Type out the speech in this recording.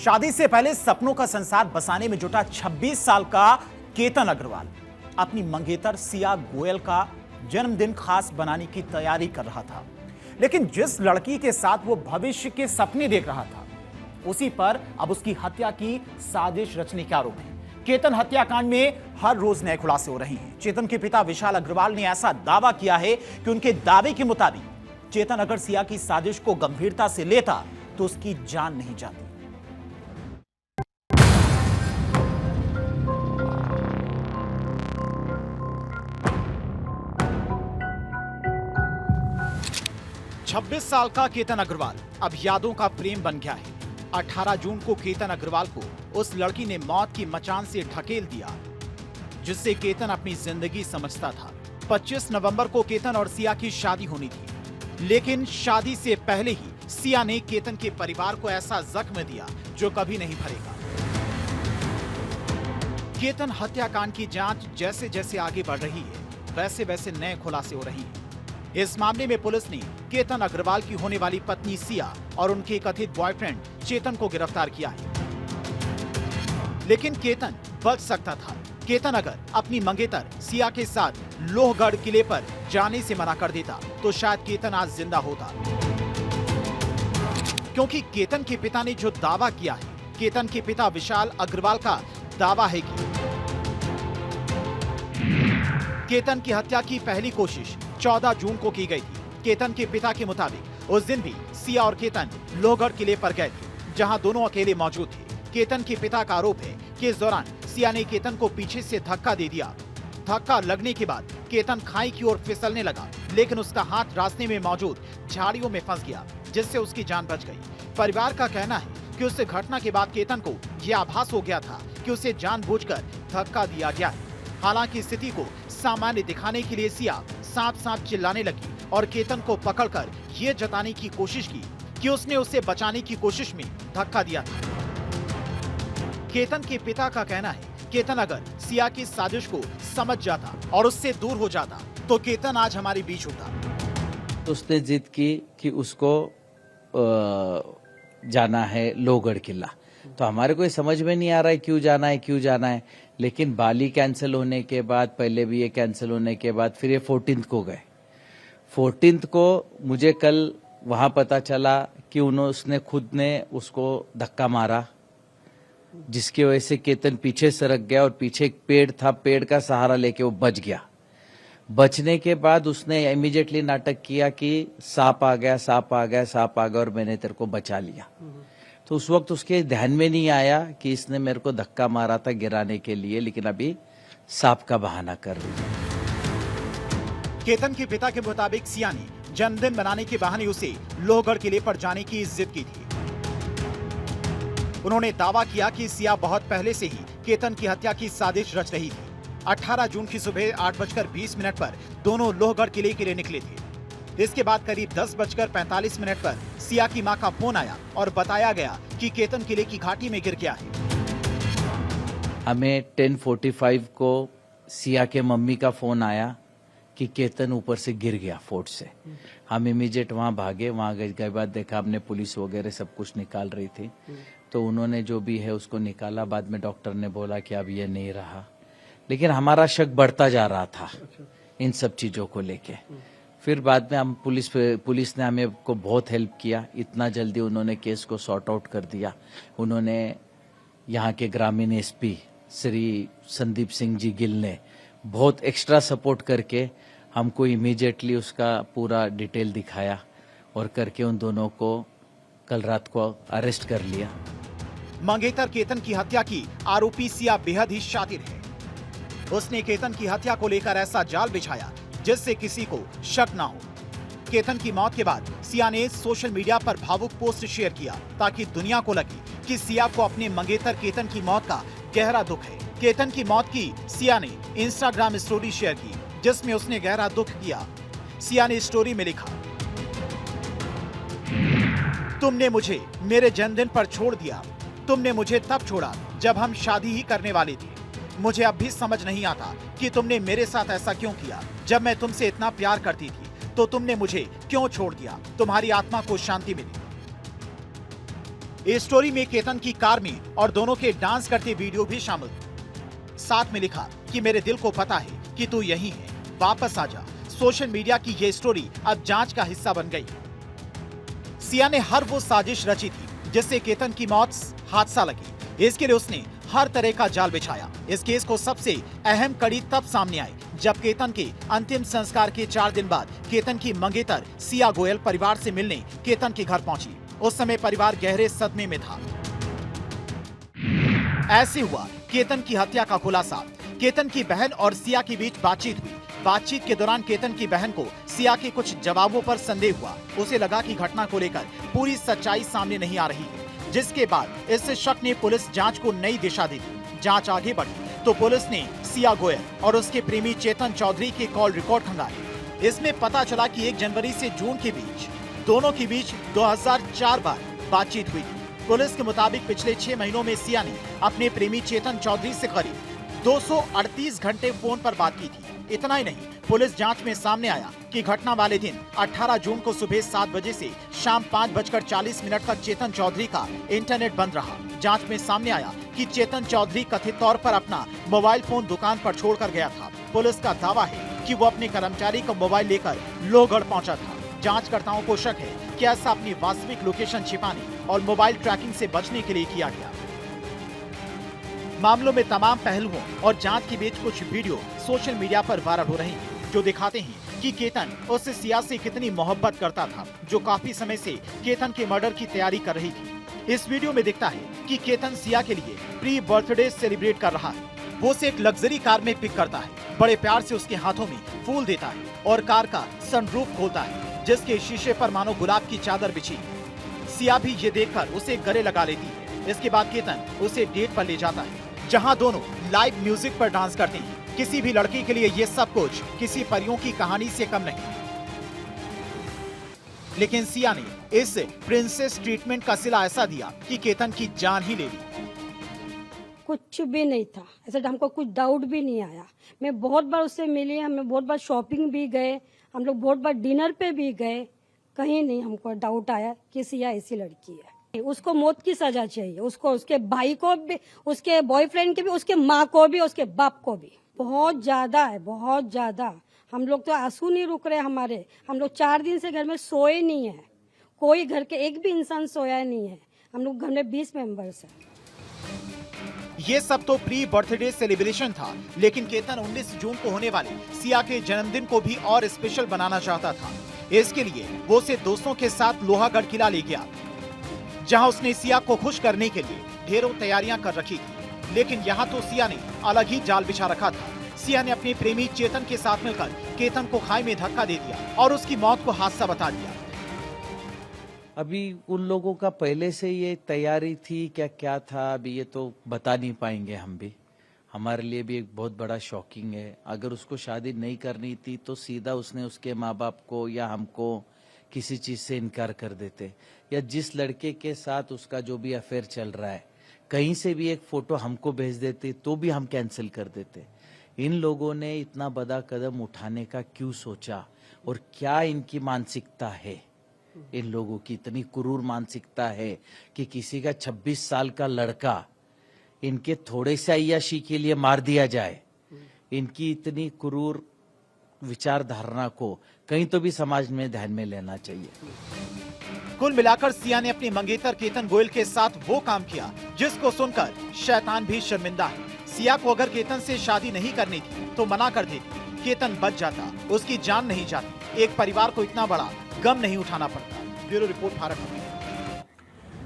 शादी से पहले सपनों का संसार बसाने में जुटा 26 साल का केतन अग्रवाल अपनी मंगेतर सिया गोयल का जन्मदिन खास बनाने की तैयारी कर रहा था। लेकिन जिस लड़की के साथ वो भविष्य के सपने देख रहा था, उसी पर अब उसकी हत्या की साजिश रचने के आरोप हैं। केतन हत्याकांड में हर रोज नए खुलासे हो रहे हैं। चेतन के पिता विशाल अग्रवाल ने ऐसा दावा किया है कि उनके दावे के मुताबिक चेतन अगर सिया की साजिश को गंभीरता से लेता तो उसकी जान नहीं जाती। छब्बीस साल का केतन अग्रवाल अब यादों का प्रेम बन गया है। 18 जून को केतन अग्रवाल को उस लड़की ने मौत की मचान से ढकेल दिया जिससे केतन अपनी जिंदगी समझता था। 25 नवंबर को केतन और सिया की शादी होनी थी, लेकिन शादी से पहले ही सिया ने केतन के परिवार को ऐसा जख्म दिया जो कभी नहीं भरेगा। केतन हत्याकांड की जांच जैसे जैसे आगे बढ़ रही है, वैसे वैसे नए खुलासे हो रही हैं। इस मामले में पुलिस ने केतन अग्रवाल की होने वाली पत्नी सिया और उनके कथित बॉयफ्रेंड चेतन को गिरफ्तार किया है। लेकिन केतन बच सकता था। केतन अगर अपनी मंगेतर सिया के साथ लोहगढ़ किले पर जाने से मना कर देता तो शायद केतन आज जिंदा होता। क्योंकि केतन के पिता ने जो दावा किया है, केतन के पिता विशाल अग्रवाल का दावा है कि केतन की हत्या की पहली कोशिश 14 जून को की गई थी। केतन के पिता के मुताबिक उस दिन भी सिया और केतन लोहगढ़ किले पर गए थे, जहां दोनों अकेले मौजूद थे। केतन के पिता का आरोप है कि इस दौरान सिया ने केतन को पीछे से धक्का दे दिया। धक्का लगने के बाद केतन खाई की ओर फिसलने लगा, लेकिन उसका हाथ रास्ते में मौजूद झाड़ियों में फंस गया, जिससे उसकी जान बच गई। परिवार का कहना है कि उस घटना के बाद केतन को यह आभास हो गया था कि उसे जानबूझकर धक्का दिया गया है। हालांकि स्थिति को सामान्य दिखाने के लिए सिया सांप सांप चिल्लाने लगी और केतन को पकड़कर ये जताने की कोशिश की कि उसने उसे बचाने की कोशिश में धक्का दिया था। केतन के पिता का कहना है केतन अगर सिया की साजिश को समझ जाता और उससे दूर हो जाता तो केतन आज हमारे बीच होता। उसने जिद की कि उसको जाना है लोहगढ़ किला, तो हमारे को समझ में नहीं आ रहा है क्यों जाना है। लेकिन बाली कैंसिल होने के बाद, पहले भी ये कैंसिल होने के बाद फिर ये 14th को गए। 14th को मुझे कल वहां पता चला कि उसने खुद ने उसको धक्का मारा, जिसकी वजह से केतन पीछे सरक गया और पीछे एक पेड़ था, पेड़ का सहारा लेके वो बच गया। बचने के बाद उसने इमीडिएटली नाटक किया कि सांप आ गया और मैंने तेरे को बचा लिया। तो उस वक्त उसके ध्यान में नहीं आया कि इसने मेरे को धक्का मारा था गिराने के लिए, लेकिन अभी सांप का बहाना कर रही है। केतन के पिता के मुताबिक सिया ने जन्मदिन मनाने के बहाने उसे लोहगढ़ किले पर जाने की जिद की थी। उन्होंने दावा किया कि सिया बहुत पहले से ही केतन की हत्या की साजिश रच रही थी। 18 जून की सुबह 8:20 पर दोनों लोहगढ़ किले के लिए निकले थे। इसके बाद करीब 10:45 पर सिया की मां का फोन आया और बताया गया कि केतन किले की घाटी में गिर गया है। हमें 10:45 को सिया के मम्मी का फोन आया कि केतन ऊपर से गिर गया फोर्ट से। हम इमीडिएट वहां भागे। वहां गए के बाद देखा, हमने पुलिस वगैरह सब कुछ निकाल रही थी, तो उन्होंने जो भी है उसको निकाला। बाद में डॉक्टर ने बोला कि अब ये नहीं रहा, लेकिन हमारा शक बढ़ता जा रहा था इन सब चीजों को लेके। फिर बाद में हम पुलिस ने हमें को बहुत हेल्प किया। इतना जल्दी उन्होंने केस को सॉर्ट आउट कर दिया। उन्होंने यहाँ के ग्रामीण एसपी श्री संदीप सिंह जी गिल ने बहुत एक्स्ट्रा सपोर्ट करके हमको इमीडिएटली उसका पूरा डिटेल दिखाया और करके उन दोनों को कल रात को अरेस्ट कर लिया। मंगेतर केतन की हत्या की आरोपी सिया बेहद ही शातिर है। उसने केतन की हत्या को लेकर ऐसा जाल बिछाया जिससे किसी को शक ना हो। केतन की मौत के बाद सिया ने सोशल मीडिया पर भावुक पोस्ट शेयर किया ताकि दुनिया को लगे कि सिया को अपने मंगेतर केतन की मौत का गहरा दुख है। केतन की मौत की सिया ने इंस्टाग्राम स्टोरी शेयर की जिसमें उसने गहरा दुख किया। सिया ने स्टोरी में लिखा, तुमने मुझे मेरे जन्मदिन पर छोड़ दिया। तुमने मुझे तब छोड़ा जब हम शादी ही करने वाले थे। मुझे अब भी समझ नहीं आता कि तुमने मेरे साथ ऐसा क्यों किया। जब मैं तुमसे इतना प्यार करती थी तो तुमने मुझे क्यों छोड़ दिया। तुम्हारी आत्मा को शांति मिली। इस स्टोरी में केतन की कार में और दोनों के डांस करते वीडियो भी शामिल थे। साथ में लिखा कि मेरे दिल को पता है कि तू यहीं है, वापस आ जा। सोशल मीडिया की ये स्टोरी अब जांच का हिस्सा बन गई। सिया ने हर वो साजिश रची थी जिससे केतन की मौत हादसा लगी। इसके लिए उसने हर तरह का जाल बिछाया। इस केस को सबसे अहम कड़ी तब सामने आई जब केतन के अंतिम संस्कार के 4 दिन बाद केतन की मंगेतर सिया गोयल परिवार से मिलने केतन के घर पहुंची। उस समय परिवार गहरे सदमे में था। ऐसे हुआ केतन की हत्या का खुलासा। केतन की बहन और सिया के बीच बातचीत हुई। बातचीत के दौरान केतन की बहन को सिया के कुछ जवाबों पर संदेह हुआ। उसे लगा कि घटना को लेकर पूरी सच्चाई सामने नहीं आ रही है, जिसके बाद इस शक ने पुलिस जांच को नई दिशा दी। जांच आगे बढ़ी तो पुलिस ने सिया गोयल और उसके प्रेमी चेतन चौधरी के कॉल रिकॉर्ड खंगाले। इसमें पता चला कि 1 जनवरी से जून के बीच दोनों के बीच 2004 बार बातचीत हुई। पुलिस के मुताबिक पिछले 6 महीनों में सिया ने अपने प्रेमी चेतन चौधरी से करीब 238 घंटे फोन पर बात की थी। इतना ही नहीं, पुलिस जांच में सामने आया कि घटना वाले दिन 18 जून को सुबह 7 बजे से शाम 5:40 तक चेतन चौधरी का इंटरनेट बंद रहा। जांच में सामने आया कि चेतन चौधरी कथित तौर पर अपना मोबाइल फोन दुकान पर छोड़कर गया था। पुलिस का दावा है कि वो अपने कर्मचारी का मोबाइल लेकर लोहगढ़ पहुंचा था। जांचकर्ताओं को शक है कि ऐसा अपनी वास्तविक लोकेशन छिपाने और मोबाइल ट्रैकिंग से बचने के लिए किया गया। मामलों में तमाम पहलुओं और जांच के बीच कुछ वीडियो सोशल मीडिया पर वायरल हो रहे हैं जो दिखाते हैं कि केतन उससे सिया से कितनी मोहब्बत करता था, जो काफी समय से केतन के मर्डर की तैयारी कर रही थी। इस वीडियो में दिखता है कि केतन सिया के लिए प्री बर्थडे सेलिब्रेट कर रहा है। वो उसे एक लग्जरी कार में पिक करता है, बड़े प्यार से उसके हाथों में फूल देता है और कार का सनरूफ खोलता है जिसके शीशे पर मानो गुलाब की चादर बिछी। सिया भी ये देखकर उसे गले लगा लेती है। इसके बाद केतन उसे डेट पर ले जाता है जहां दोनों लाइव म्यूजिक पर डांस करते हैं। किसी भी लड़की के लिए ये सब कुछ किसी परियों की कहानी से कम नहीं। लेकिन सिया ने इस प्रिंसेस ट्रीटमेंट का सिला ऐसा दिया कि केतन की जान ही ले ली। कुछ भी नहीं था, ऐसा हमको कुछ डाउट भी नहीं आया। मैं बहुत बार उससे मिली, हमें बहुत बार शॉपिंग भी गए, हम लोग बहुत बार डिनर पे भी गए, कहीं नहीं हमको डाउट आया कि सिया ऐसी लड़की है। उसको मौत की सजा चाहिए, उसको, उसके भाई को भी, उसके बॉयफ्रेंड के भी, उसके माँ को भी, उसके बाप को भी। बहुत ज्यादा है, बहुत ज्यादा। हम लोग तो आंसू नहीं रुक रहे हमारे। हम लोग 4 दिन से घर में सोए नहीं है, कोई घर के एक भी इंसान सोया नहीं है। हम लोग घर में 20 मेंबर्स हैं। ये सब तो प्री बर्थडे सेलिब्रेशन था, लेकिन केतन 19 जून को होने वाले सिया के जन्मदिन को भी और स्पेशल बनाना चाहता था। इसके लिए वो उसे दोस्तों के साथ लोहागढ़ किला ले गया, जहां उसने सिया को खुश करने के लिए ढेरों तैयारियां कर रखी थी। लेकिन यहाँ तो सिया ने अलग ही जाल बिछा रखा था। सिया ने अपने प्रेमी चेतन के साथ मिलकर केतन को खाई में धक्का दे दिया और उसकी मौत को हादसा बता दिया। अभी उन लोगों का पहले से ये तैयारी थी क्या था, अभी ये तो बता नहीं पाएंगे हम भी। हमारे लिए भी एक बहुत बड़ा शॉकिंग है। अगर उसको शादी नहीं करनी थी तो सीधा उसने उसके माँ बाप को या हमको किसी चीज से इनकार कर देते, या जिस लड़के के साथ उसका जो भी अफेयर चल रहा है कहीं से भी एक फोटो हमको भेज देते तो भी हम कैंसिल कर देते। इन लोगों ने इतना बड़ा कदम उठाने का क्यों सोचा और क्या इनकी मानसिकता है? इन लोगों की इतनी क्रूर मानसिकता है कि किसी का 26 साल का लड़का इनके थोड़े से अय्याशी के लिए मार दिया जाए। इनकी इतनी क्रूर विचारधारणा को कहीं तो भी समाज में ध्यान में लेना चाहिए। कुल मिलाकर सिया ने अपनी मंगेतर केतन गोयल के साथ वो काम किया जिसको सुनकर शैतान भी शर्मिंदा है। सिया को अगर केतन से शादी नहीं करनी थी तो मना कर देती, केतन बच जाता, उसकी जान नहीं जाती, एक परिवार को इतना बड़ा गम नहीं उठाना पड़ता। Bureau report, Bharat.